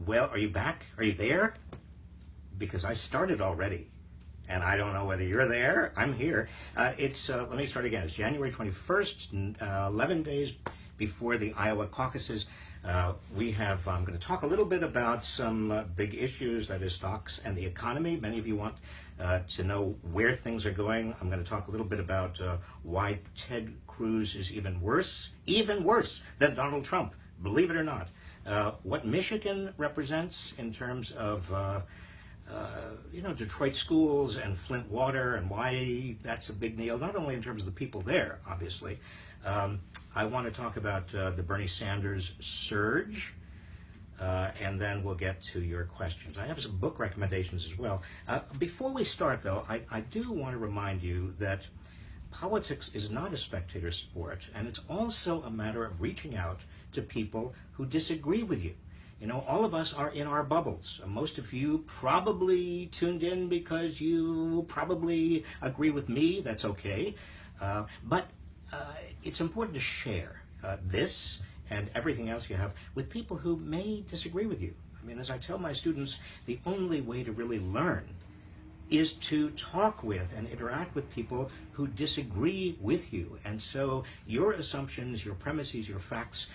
Well, are you back? Are you there? Because I started already, and I don't know whether you're there. I'm here. Let me start again. It's January 21st, 11 days before the Iowa caucuses. I'm going to talk a little bit about some big issues, that is stocks and the economy. Many of you want to know where things are going. I'm going to talk a little bit about why Ted Cruz is even worse than Donald Trump, believe it or not. What Michigan represents in terms of Detroit schools and Flint water, and why that's a big deal, not only in terms of the people there, obviously. I want to talk about the Bernie Sanders surge, and then we'll get to your questions. I have some book recommendations as well. Before we start, though, I do want to remind you that politics is not a spectator sport, and it's also a matter of reaching out to people who disagree with you. You know, all of us are in our bubbles. Most of you probably tuned in because you probably agree with me. That's okay. But it's important to share this and everything else you have with people who may disagree with you. I mean, as I tell my students, the only way to really learn is to talk with and interact with people who disagree with you. And so your assumptions, your premises, your facts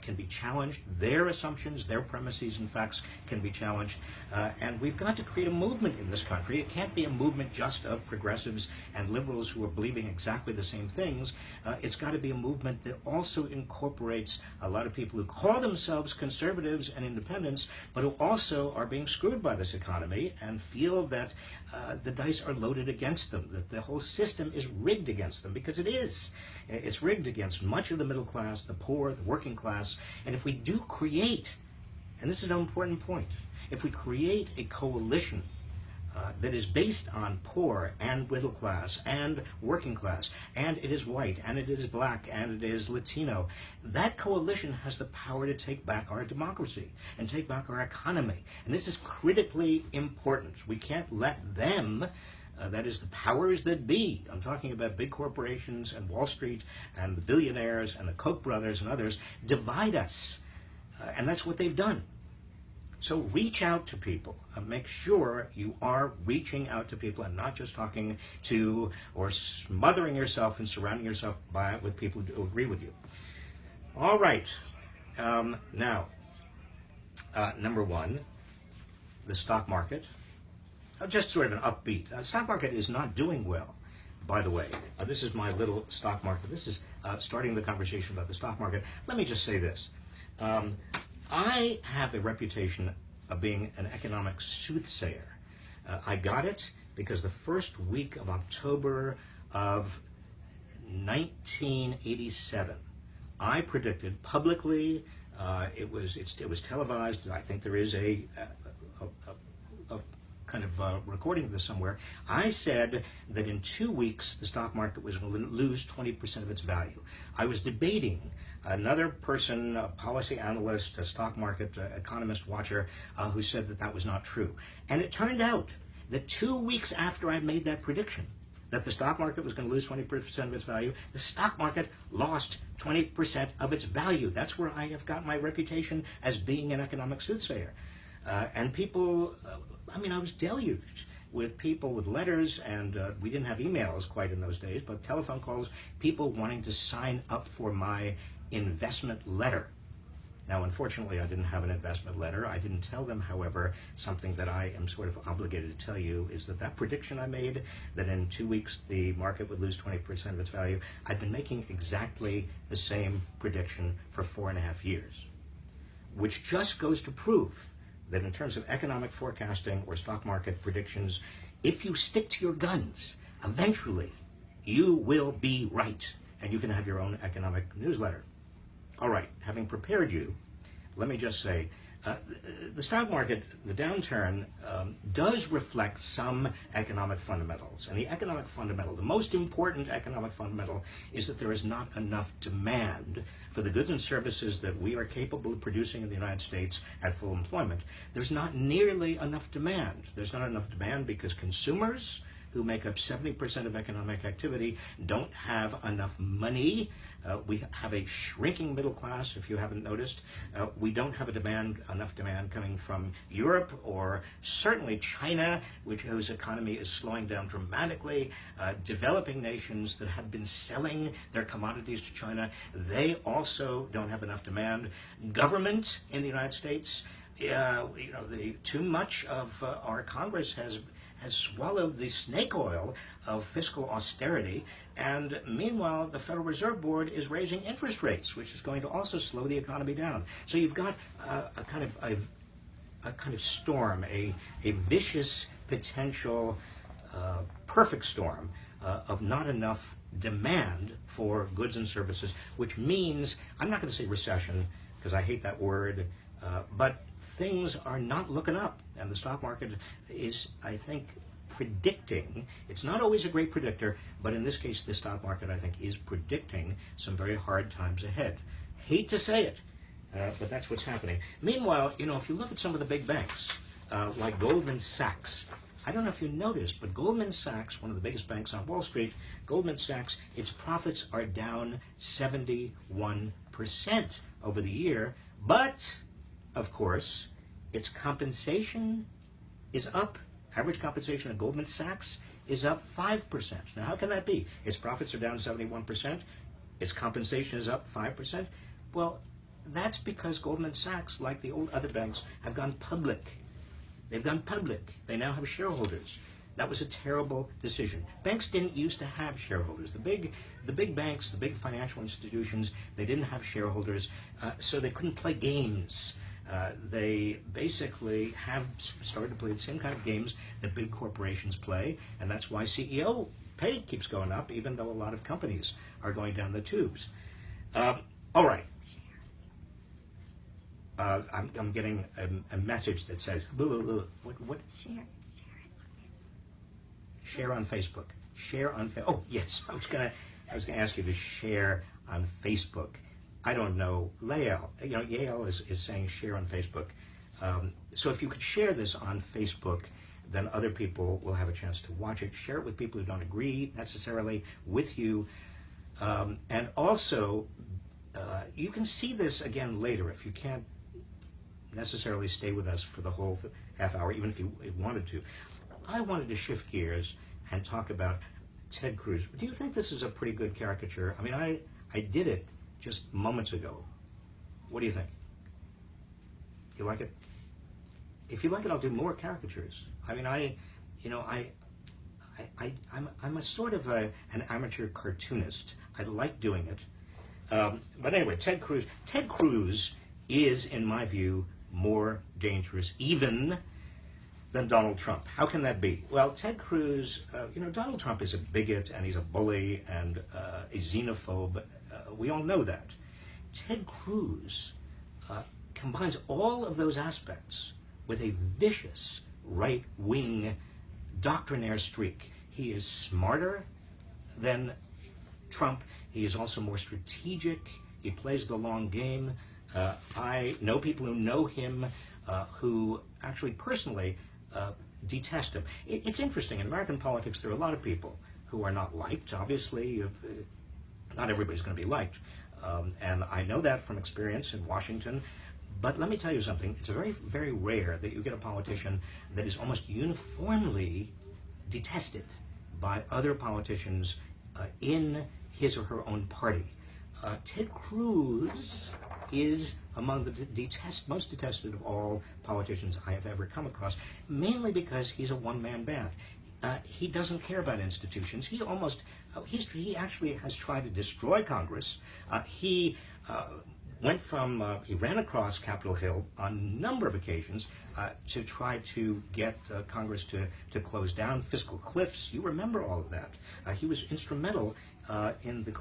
can be challenged. Their assumptions, their premises and facts can be challenged. And we've got to create a movement in this country. It can't be a movement just of progressives and liberals who are believing exactly the same things. It's got to be a movement that also incorporates a lot of people who call themselves conservatives and independents, but who also are being screwed by this economy and feel that the dice are loaded against them, that the whole system is rigged against them, because it is. It's rigged against much of the middle class, the poor, the working class. And if we do create, and this is an important point, if we create a coalition that is based on poor and middle class and working class, and it is white, and it is black, and it is Latino, that coalition has the power to take back our democracy and take back our economy. And this is critically important. We can't let them, that is the powers that be, I'm talking about big corporations and Wall Street and the billionaires and the Koch brothers and others, divide us. And that's what they've done. So reach out to people. Make sure you are reaching out to people and not just talking to or smothering yourself and surrounding yourself with people who agree with you. All right. Now, number one, the stock market. Just sort of an upbeat. The stock market is not doing well, by the way. This is my little stock market. This is starting the conversation about the stock market. Let me just say this. I have a reputation of being an economic soothsayer. I got it because the first week of October of 1987, I predicted publicly, it was televised. I think there is a kind of recording of this somewhere. I said that in 2 weeks the stock market was going to lose 20% of its value. I was debating another person, a policy analyst, a stock market economist watcher, who said that that was not true. And it turned out that 2 weeks after I made that prediction, that the stock market was going to lose 20% of its value, the stock market lost 20% of its value. That's where I have got my reputation as being an economic soothsayer. And people, I was deluged with people with letters, and we didn't have emails quite in those days, but telephone calls, people wanting to sign up for my investment letter. Now, unfortunately, I didn't have an investment letter. I didn't tell them, however, something that I am sort of obligated to tell you, is that prediction I made, that in 2 weeks the market would lose 20% of its value, I've been making exactly the same prediction for 4.5 years, which just goes to prove that in terms of economic forecasting or stock market predictions, if you stick to your guns, eventually you will be right, and you can have your own economic newsletter. All right, having prepared you, let me just say, the stock market, the downturn, does reflect some economic fundamentals. And the economic fundamental, the most important economic fundamental, is that there is not enough demand for the goods and services that we are capable of producing in the United States at full employment. There's not nearly enough demand. There's not enough demand because consumers, who make up 70% of economic activity, don't have enough money We have a shrinking middle class, if you haven't noticed. We don't have enough demand coming from Europe or certainly China, whose economy is slowing down dramatically. Developing nations that have been selling their commodities to China, they also don't have enough demand. Government in the United States, too much of our Congress has swallowed the snake oil of fiscal austerity, and meanwhile the Federal Reserve Board is raising interest rates, which is going to also slow the economy down. So you've got a kind of storm, a vicious potential perfect storm of not enough demand for goods and services, which means, I'm not going to say recession because I hate that word, but things are not looking up, and the stock market is, I think, predicting. It's not always a great predictor, but in this case, the stock market, I think, is predicting some very hard times ahead. Hate to say it, but that's what's happening. Meanwhile, if you look at some of the big banks, like Goldman Sachs, I don't know if you noticed, but Goldman Sachs, one of the biggest banks on Wall Street, Goldman Sachs, its profits are down 71% over the year, but of course, its compensation is up. Average compensation at Goldman Sachs is up 5%. Now, how can that be? Its profits are down 71%. Its compensation is up 5%. Well, that's because Goldman Sachs, like the old other banks, have gone public. They've gone public. They now have shareholders. That was a terrible decision. Banks didn't used to have shareholders. The big banks, the big financial institutions, they didn't have shareholders, so they couldn't play games. They basically have started to play the same kind of games that big corporations play, and that's why CEO pay keeps going up, even though a lot of companies are going down the tubes. All right. I'm getting a message that says, what? Share on Facebook. Share on Facebook. Oh, yes. I was gonna ask you to share on Facebook. I don't know. Yale is saying share on Facebook. So if you could share this on Facebook, then other people will have a chance to watch it. Share it with people who don't agree necessarily with you. And also, you can see this again later if you can't necessarily stay with us for the whole half hour, even if you wanted to. I wanted to shift gears and talk about Ted Cruz. Do you think this is a pretty good caricature? I mean, I did it just moments ago. What do you think? You like it? If you like it, I'll do more caricatures. I mean, I'm a sort of an amateur cartoonist. I like doing it. But anyway, Ted Cruz. Ted Cruz is, in my view, more dangerous even than Donald Trump. How can that be? Well, Ted Cruz, Donald Trump is a bigot and he's a bully and a xenophobe. We all know that. Ted Cruz combines all of those aspects with a vicious right-wing doctrinaire streak. He is smarter than Trump. He is also more strategic. He plays the long game. I know people who know him who actually personally detest him. It's interesting. In American politics, there are a lot of people who are not liked. Obviously, not everybody's going to be liked. And I know that from experience in Washington. But let me tell you something. It's very, very rare that you get a politician that is almost uniformly detested by other politicians in his or her own party. Ted Cruz is among the most detested of all politicians I have ever come across, mainly because he's a one-man band. He doesn't care about institutions. He actually has tried to destroy Congress. He ran across Capitol Hill on a number of occasions to try to get Congress to close down fiscal cliffs. You remember all of that. He was instrumental in the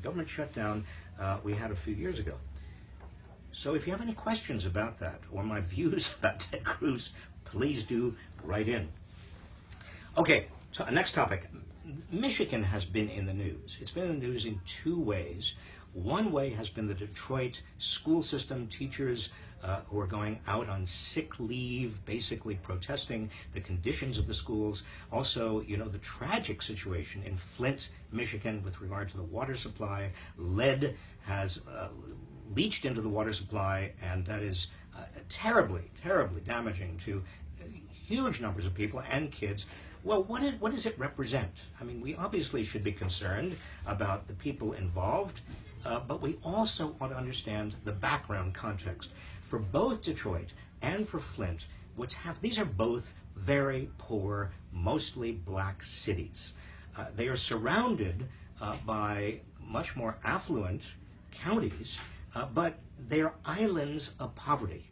government shutdown we had a few years ago. So if you have any questions about that or my views about Ted Cruz, please do write in. Okay, so next topic. Michigan has been in the news. It's been in the news in two ways. One way has been the Detroit school system, teachers who are going out on sick leave, basically protesting the conditions of the schools. Also, you know, the tragic situation in Flint, Michigan with regard to the water supply. Lead has leached into the water supply, and that is terribly, terribly damaging to huge numbers of people and kids. Well, what does it represent? I mean, we obviously should be concerned about the people involved, but we also want to understand the background context. For both Detroit and for Flint, these are both very poor, mostly black cities. They are surrounded by much more affluent counties, but they are islands of poverty.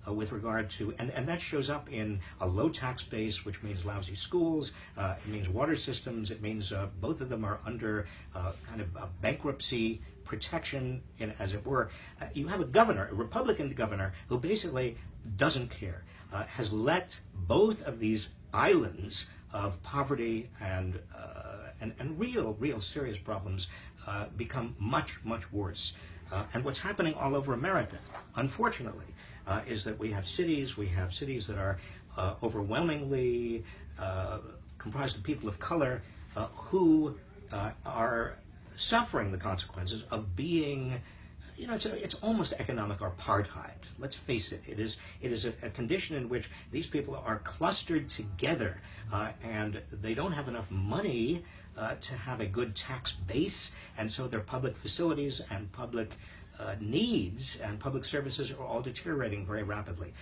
With regard to, and that shows up in a low tax base, which means lousy schools, it means water systems, it means both of them are under kind of a bankruptcy protection, as it were. You have a governor, a Republican governor, who basically doesn't care, has let both of these islands of poverty and real serious problems become much worse. And what's happening all over America, unfortunately, is that we have cities that are overwhelmingly comprised of people of color who are suffering the consequences of being, you know, it's almost economic apartheid. Let's face it. It is a condition in which these people are clustered together, and they don't have enough money to have a good tax base, and so their public facilities and public needs and public services are all deteriorating very rapidly.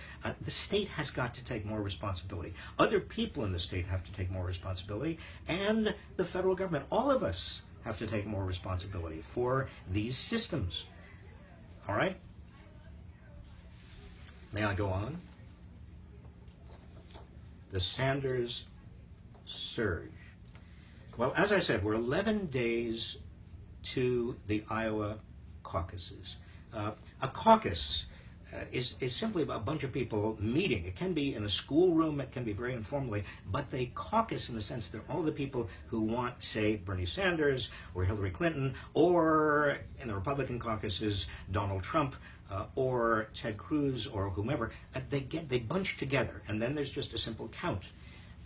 The state has got to take more responsibility. Other people in the state have to take more responsibility, and the federal government, all of us, have to take more responsibility for these systems. All right? May I go on? The Sanders surge. Well, as I said, we're 11 days to the Iowa caucuses. A caucus is simply a bunch of people meeting. It can be in a schoolroom, it can be very informally, but they caucus in the sense that all the people who want, say, Bernie Sanders or Hillary Clinton, or in the Republican caucuses, Donald Trump, or Ted Cruz, or whomever, they bunch together, and then there's just a simple count.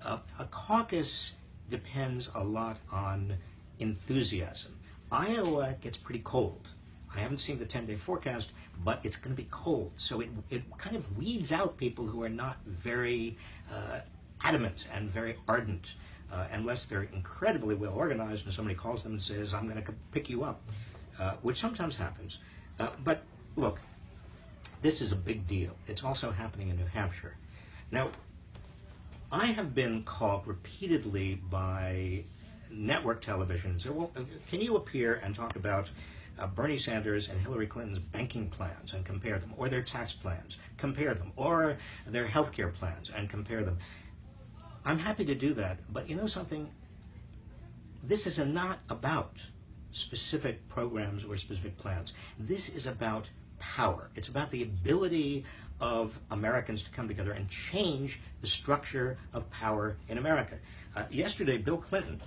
A caucus depends a lot on enthusiasm. Iowa gets pretty cold. I haven't seen the 10-day forecast, but it's going to be cold. So it kind of weeds out people who are not very adamant and very ardent, unless they're incredibly well organized and somebody calls them and says, I'm going to pick you up, which sometimes happens. But look, this is a big deal. It's also happening in New Hampshire. Now, I have been called repeatedly by network television and said, well, can you appear and talk about Bernie Sanders and Hillary Clinton's banking plans and compare them, or their tax plans, compare them, or their health care plans and compare them. I'm happy to do that, but you know something? This is not about specific programs or specific plans. This is about power. It's about the ability of Americans to come together and change the structure of power in America. Yesterday, Bill Clinton,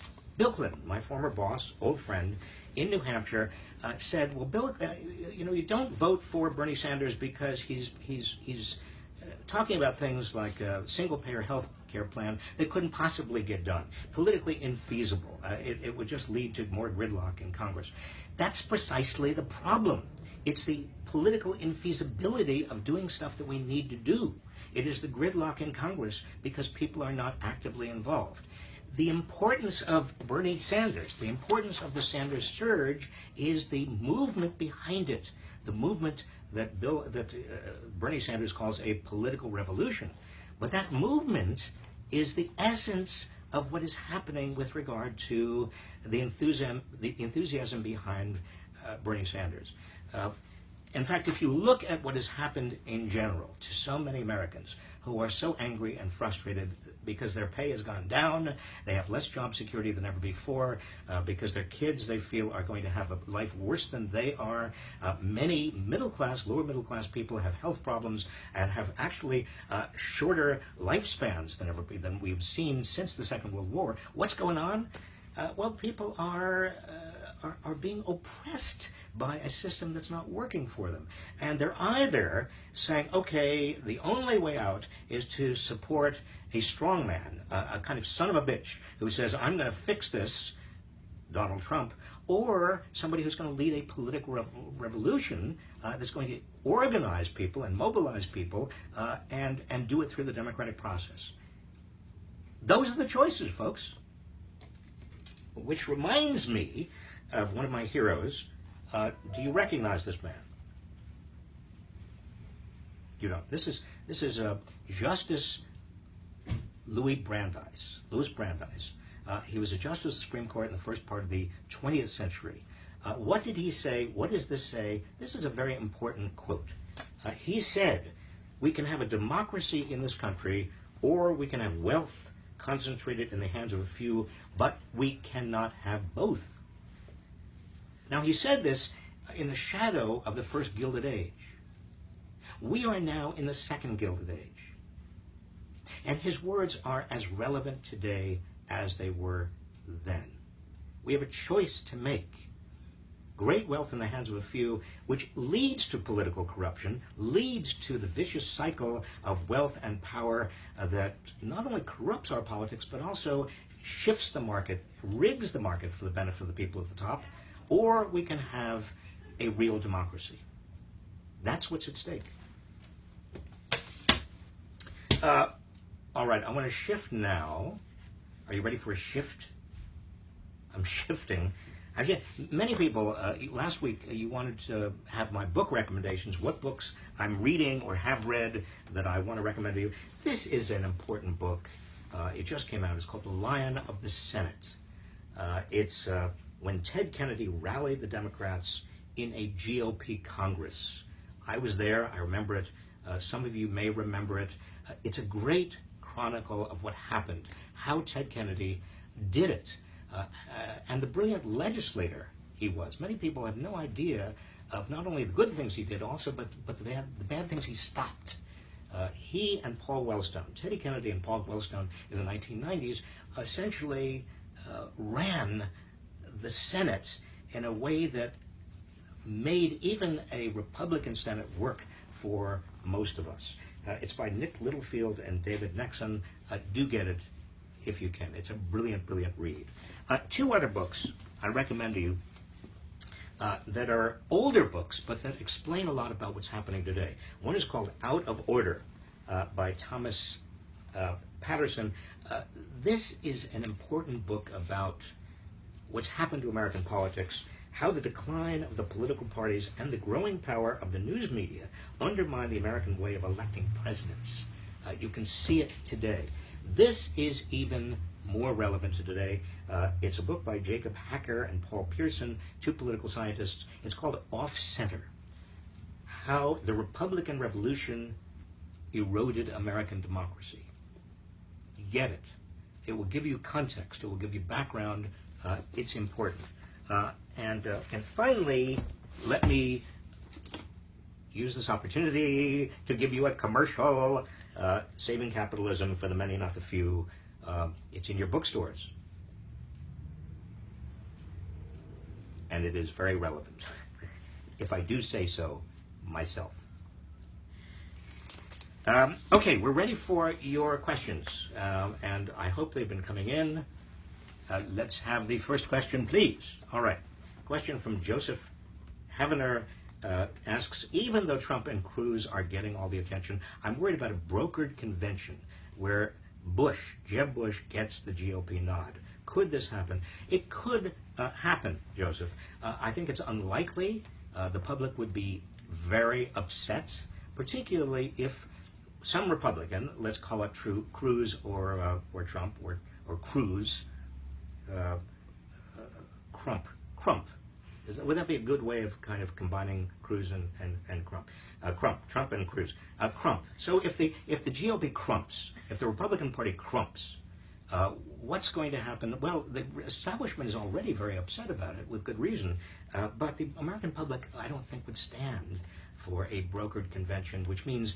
my former boss, old friend, in New Hampshire, said, well, Bill, you know, you don't vote for Bernie Sanders because he's talking about things like a single-payer health care plan that couldn't possibly get done, politically infeasible. It would just lead to more gridlock in Congress. That's precisely the problem. It's the political infeasibility of doing stuff that we need to do. It is the gridlock in Congress because people are not actively involved. The importance of Bernie Sanders, the importance of the Sanders surge, is the movement behind it, the movement that Bernie Sanders calls a political revolution. But that movement is the essence of what is happening with regard to the enthusiasm behind Bernie Sanders. In fact, if you look at what has happened in general to so many Americans who are so angry and frustrated because their pay has gone down, they have less job security than ever before, because their kids, they feel, are going to have a life worse than they are. Many middle-class, lower middle-class people have health problems and have actually shorter lifespans than we've seen since the Second World War. What's going on? Well, people are being oppressed by a system that's not working for them. And they're either saying, okay, the only way out is to support a strongman, a kind of son of a bitch who says, I'm going to fix this, Donald Trump, or somebody who's going to lead a political revolution that's going to organize people and mobilize people and do it through the democratic process. Those are the choices, folks. Which reminds me of one of my heroes. Do you recognize this man? You don't. This is Justice Louis Brandeis. He was a justice of the Supreme Court in the first part of the 20th century. What did he say? What does this say? This is a very important quote. He said, we can have a democracy in this country, or we can have wealth concentrated in the hands of a few, but we cannot have both. Now, he said this in the shadow of the first Gilded Age. We are now in the second Gilded Age. And his words are as relevant today as they were then. We have a choice to make. Great wealth in the hands of a few, which leads to political corruption, leads to the vicious cycle of wealth and power that not only corrupts our politics, but also shifts the market, rigs the market for the benefit of the people at the top, or we can have a real democracy. That's what's at stake. All right, I want to shift now. Are you ready for a shift? I'm shifting. Many people, last week, you wanted to have my book recommendations, what books I'm reading or have read that I want to recommend to you. This is an important book. It just came out. It's called The Lion of the Senate. It's when Ted Kennedy rallied the Democrats in a GOP Congress. I was there. I remember it. Some of you may remember it. It's a great chronicle of what happened, how Ted Kennedy did it. And the brilliant legislator he was. Many people have no idea of not only the good things he did also, but the bad things he stopped. He and Paul Wellstone, Teddy Kennedy and Paul Wellstone in the 1990s, essentially ran the Senate in a way that made even a Republican Senate work for most of us. It's by Nick Littlefield and David Nexon. Do get it if you can. It's a brilliant, brilliant read. Two other books I recommend to you that are older books, but that explain a lot about what's happening today. One is called Out of Order by Thomas Patterson. This is an important book about what's happened to American politics, how the decline of the political parties and the growing power of the news media undermine the American way of electing presidents. You can see it today. This is even more relevant to today. It's a book by Jacob Hacker and Paul Pearson, two political scientists. It's called Off Center: How the Republican Revolution Eroded American Democracy. Get it. It will give you context. It will give you background. It's important. And finally, let me use this opportunity to give you a commercial. Saving Capitalism for the Many, Not the Few. It's in your bookstores. And it is very relevant, if I do say so myself. Okay, we're ready for your questions, and I hope they've been coming in. Let's have the first question, please. All right. Question from Joseph Havener. Asks, even though Trump and Cruz are getting all the attention, I'm worried about a brokered convention where Jeb Bush gets the GOP nod. Could this happen? It could happen, Joseph. I think it's unlikely. The public would be very upset, particularly if some Republican, let's call it Cruz or Trump or Cruz, Crump. Would that be a good way of kind of combining Cruz and Crump? Trump and Cruz. Crump. So if the GOP crumps, if the Republican Party crumps, what's going to happen? Well, the establishment is already very upset about it, with good reason. But the American public, I don't think, would stand for a brokered convention, which means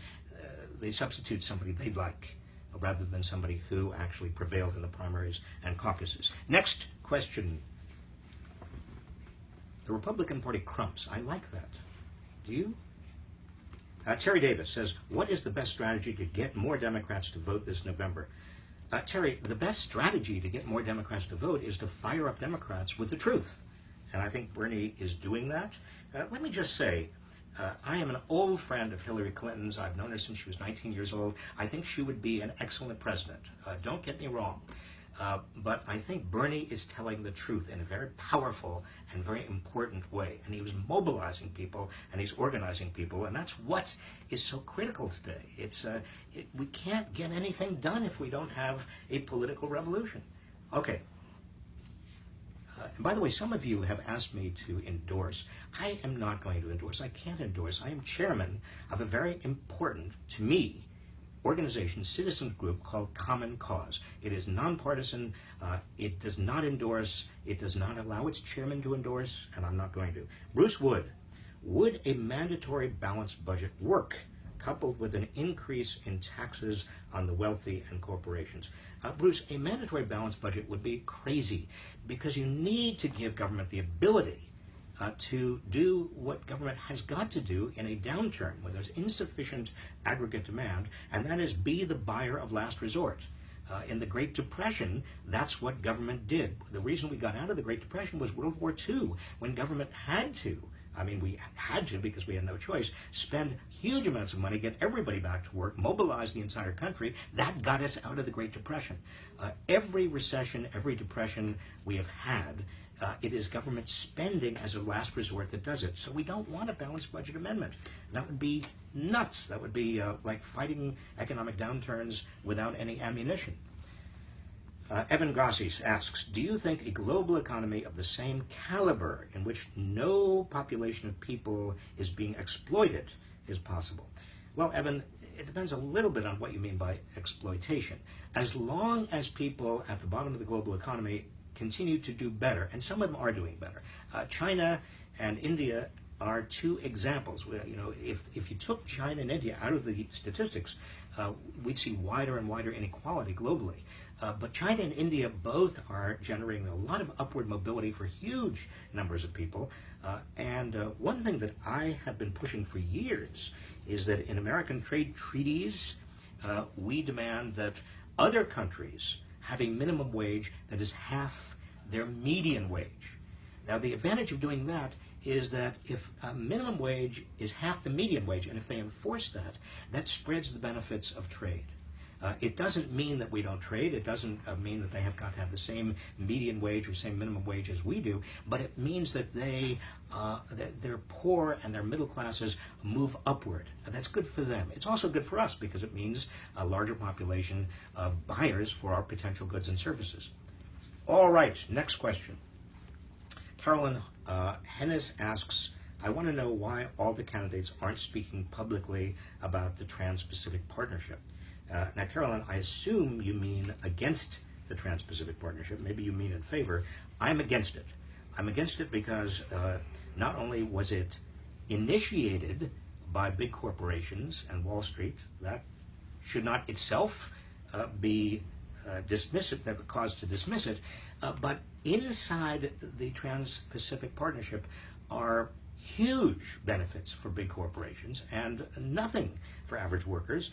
they substitute somebody they like, rather than somebody who actually prevailed in the primaries and caucuses. Next question. The Republican Party crumps. I like that. Do you? Terry Davis says, what is the best strategy to get more Democrats to vote this November? Terry, the best strategy to get more Democrats to vote is to fire up Democrats with the truth. And I think Bernie is doing that. Let me just say, I am an old friend of Hillary Clinton's. I've known her since she was 19 years old. I think she would be an excellent president. Don't get me wrong. But I think Bernie is telling the truth in a very powerful and very important way. And he was mobilizing people and he's organizing people. And that's what is so critical today. We can't get anything done if we don't have a political revolution. Okay. And by the way, some of you have asked me to endorse. I am not going to endorse. I can't endorse. I am chairman of a very important, to me, organization, citizen group called Common Cause. It is nonpartisan. It does not endorse. It does not allow its chairman to endorse, and I'm not going to. Bruce Wood, would a mandatory balanced budget work coupled with an increase in taxes on the wealthy and corporations? Bruce, a mandatory balanced budget would be crazy because you need to give government the ability to do what government has got to do in a downturn when there's insufficient aggregate demand, and that is be the buyer of last resort. In the Great Depression, that's what government did. The reason we got out of the Great Depression was World War II, when government had to, we had to because we had no choice, spend huge amounts of money, get everybody back to work, mobilize the entire country. That got us out of the Great Depression. Every recession, every depression we have had, it is government spending as a last resort that does it. So we don't want a balanced budget amendment. That would be nuts. That would be like fighting economic downturns without any ammunition. Evan Grassi asks, do you think a global economy of the same caliber in which no population of people is being exploited is possible? Well, Evan, it depends a little bit on what you mean by exploitation. As long as people at the bottom of the global economy continue to do better, and some of them are doing better. China and India are two examples. If you took China and India out of the statistics, we'd see wider and wider inequality globally. But China and India both are generating a lot of upward mobility for huge numbers of people. And one thing that I have been pushing for years is that in American trade treaties, we demand that other countries have a minimum wage that is half their median wage. Now, the advantage of doing that is that if a minimum wage is half the median wage, and if they enforce that, that spreads the benefits of trade. It doesn't mean that we don't trade. It doesn't mean that they have got to have the same median wage or same minimum wage as we do, but it means that their poor and their middle classes move upward. That's good for them. It's also good for us because it means a larger population of buyers for our potential goods and services. All right, next question. Carolyn Hennis asks, I want to know why all the candidates aren't speaking publicly about the Trans-Pacific Partnership. Now, Carolyn, I assume you mean against the Trans-Pacific Partnership. Maybe you mean in favor. I'm against it. I'm against it because not only was it initiated by big corporations and Wall Street, that should not itself be dismissive, that would cause to dismiss it, but inside the Trans-Pacific Partnership are huge benefits for big corporations and nothing for average workers.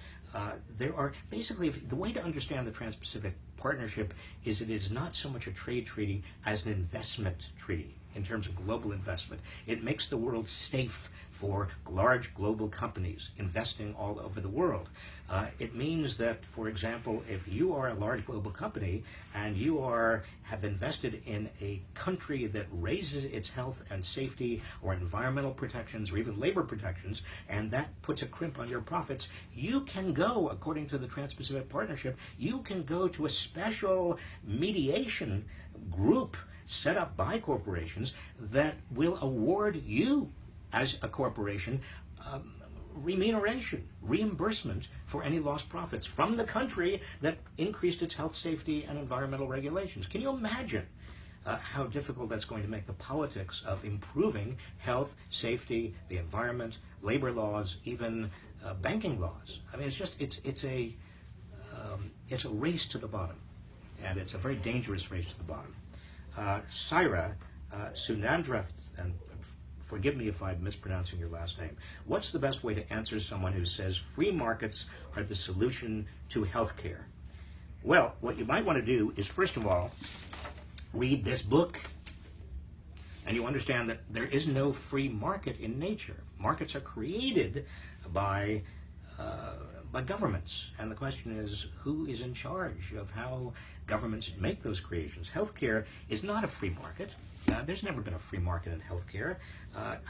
There are basically, the way to understand the Trans-Pacific Partnership is it is not so much a trade treaty as an investment treaty in terms of global investment. It makes the world safe for large global companies investing all over the world. It means that, for example, if you are a large global company and you have invested in a country that raises its health and safety or environmental protections or even labor protections, and that puts a crimp on your profits, you can go, according to the Trans-Pacific Partnership, you can go to a special mediation group set up by corporations that will award you as a corporation remuneration, reimbursement for any lost profits from the country that increased its health, safety, and environmental regulations. Can you imagine how difficult that's going to make the politics of improving health, safety, the environment, labor laws, even banking laws? I mean, it's a race to the bottom, and it's a very dangerous race to the bottom. Syra Sunandrath and forgive me if I'm mispronouncing your last name. What's the best way to answer someone who says free markets are the solution to healthcare? Well, what you might want to do is, first of all, read this book, and you understand that there is no free market in nature. Markets are created by governments, and the question is, who is in charge of how governments make those creations? Healthcare is not a free market. There's never been a free market in healthcare.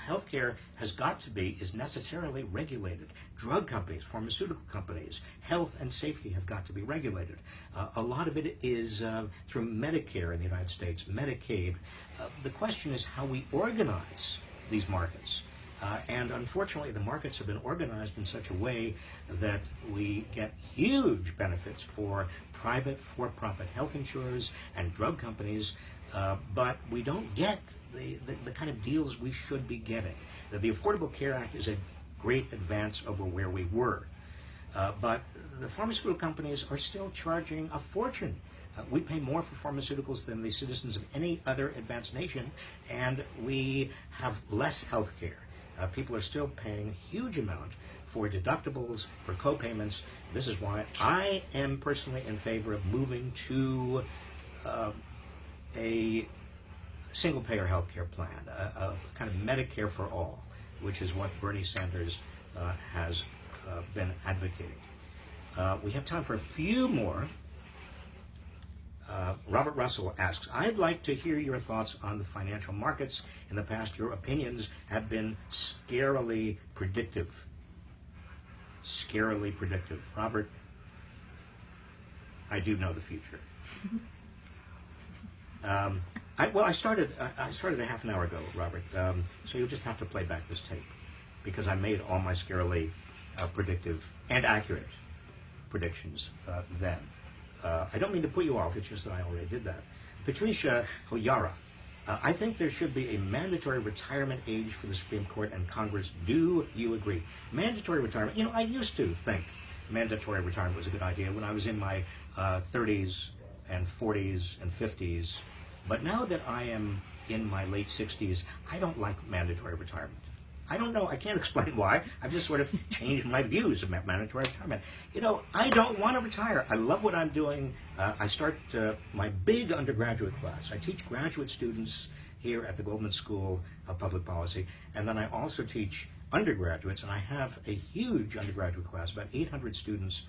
Healthcare is necessarily regulated. Drug companies, pharmaceutical companies, health and safety have got to be regulated. A lot of it is through Medicare in the United States, Medicaid. The question is how we organize these markets. And unfortunately, the markets have been organized in such a way that we get huge benefits for private, for-profit health insurers and drug companies, but we don't get the kind of deals we should be getting. The Affordable Care Act is a great advance over where we were, but the pharmaceutical companies are still charging a fortune. We pay more for pharmaceuticals than the citizens of any other advanced nation, and we have less health care. People are still paying a huge amount for deductibles, for co-payments. This is why I am personally in favor of moving to a single-payer health care plan, a kind of Medicare for all, which is what Bernie Sanders has been advocating. We have time for a few more. Robert Russell asks, I'd like to hear your thoughts on the financial markets. In the past, your opinions have been scarily predictive. Scarily predictive. Robert, I do know the future. I started a half an hour ago, Robert, so you'll just have to play back this tape, because I made all my scarily predictive and accurate predictions then. I don't mean to put you off, it's just that I already did that. Patricia Hoyara, I think there should be a mandatory retirement age for the Supreme Court and Congress. Do you agree? Mandatory retirement, I used to think mandatory retirement was a good idea when I was in my 30s and 40s and 50s. But now that I am in my late 60s, I don't like mandatory retirement. I don't know. I can't explain why. I've just sort of changed my views about mandatory retirement. I don't want to retire. I love what I'm doing. I start my big undergraduate class. I teach graduate students here at the Goldman School of Public Policy, and then I also teach undergraduates, and I have a huge undergraduate class, about 800 students.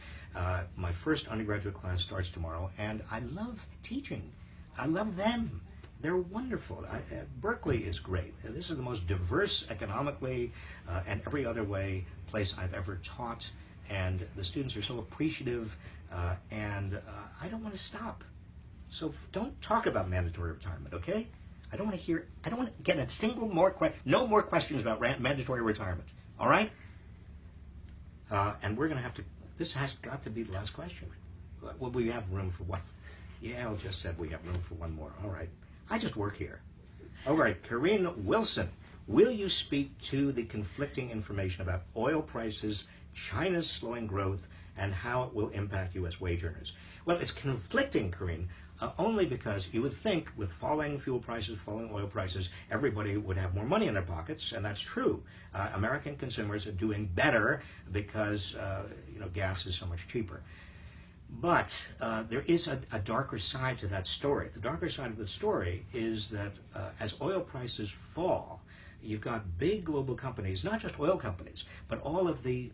My first undergraduate class starts tomorrow, and I love teaching. I love them. They're wonderful. Berkeley is great. This is the most diverse economically and every other way place I've ever taught, and the students are so appreciative, and I don't want to stop. So don't talk about mandatory retirement, okay? I don't want to get a single more no more questions about mandatory retirement, all right? And we're going to have to, this has got to be the last question. Well, we have room for one. Yeah, I just said we have room for one more. All right. I just work here. All right, Corinne Wilson, will you speak to the conflicting information about oil prices, China's slowing growth, and how it will impact U.S. wage earners? Well, it's conflicting, Corinne, only because you would think with falling fuel prices, falling oil prices, everybody would have more money in their pockets, and that's true. American consumers are doing better because gas is so much cheaper. But there is a darker side to that story. The darker side of the story is that as oil prices fall, you've got big global companies, not just oil companies, but all of the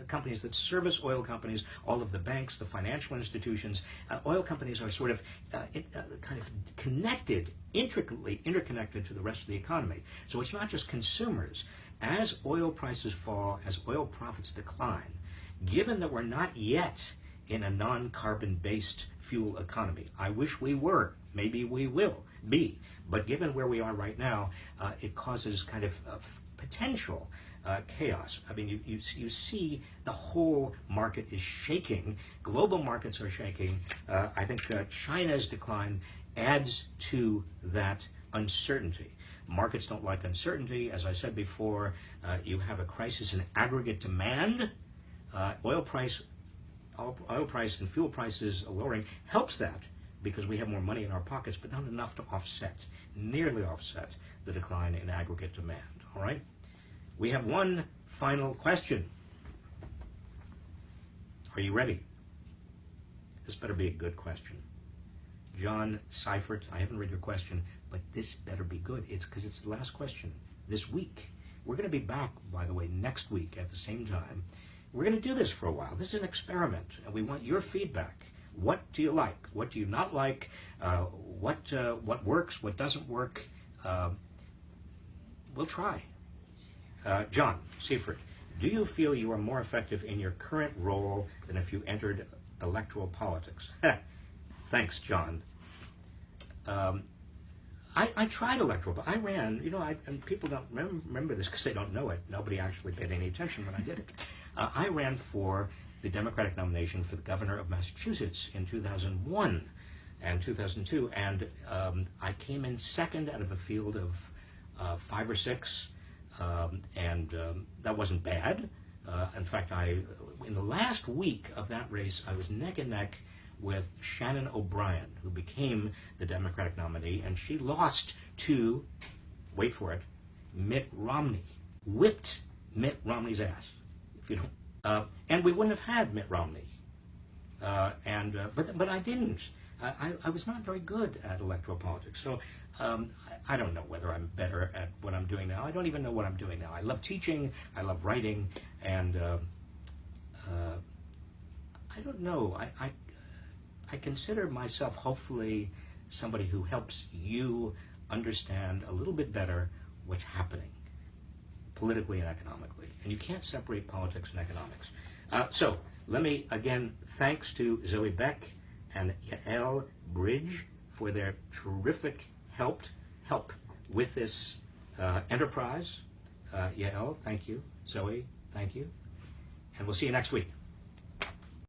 companies that service oil companies, all of the banks, the financial institutions. Oil companies are sort of kind of connected, intricately interconnected to the rest of the economy. So it's not just consumers. As oil prices fall, as oil profits decline, given that we're not yet in a non-carbon-based fuel economy. I wish we were. Maybe we will be. But given where we are right now, it causes kind of potential chaos. I mean, you see the whole market is shaking. Global markets are shaking. I think China's decline adds to that uncertainty. Markets don't like uncertainty. As I said before, you have a crisis in aggregate demand. Oil price and fuel prices lowering helps that. because we have more money in our pockets, but not enough to offset, nearly offset, the decline in aggregate demand. All right? We have one final question. Are you ready? This better be a good question. John Seifert, I haven't read your question, but this better be good. It's because it's the last question this week. We're going to be back, by the way, next week at the same time. We're going to do this for a while. This is an experiment, and we want your feedback. What do you like? What do you not like? What works? What doesn't work? We'll try. John Seifert, do you feel you are more effective in your current role than if you entered electoral politics? Thanks, John. I tried electoral, but I ran, and people don't remember this because they don't know it. Nobody actually paid any attention when I did it. I ran for the Democratic nomination for the governor of Massachusetts in 2001 and 2002, and I came in second out of a field of 5 or 6, and that wasn't bad. In fact, in the last week of that race, I was neck and neck with Shannon O'Brien, who became the Democratic nominee, and she lost to, wait for it, Mitt Romney. Whipped Mitt Romney's ass, if you don't. And we wouldn't have had Mitt Romney. But I didn't. I was not very good at electoral politics. So I don't know whether I'm better at what I'm doing now. I don't even know what I'm doing now. I love teaching. I love writing. And I don't know. I consider myself hopefully somebody who helps you understand a little bit better what's happening politically and economically. And you can't separate politics and economics. So let me, again, thanks to Zoe Beck and Yael Bridge for their terrific help with this enterprise. Yael, thank you. Zoe, thank you. And we'll see you next week.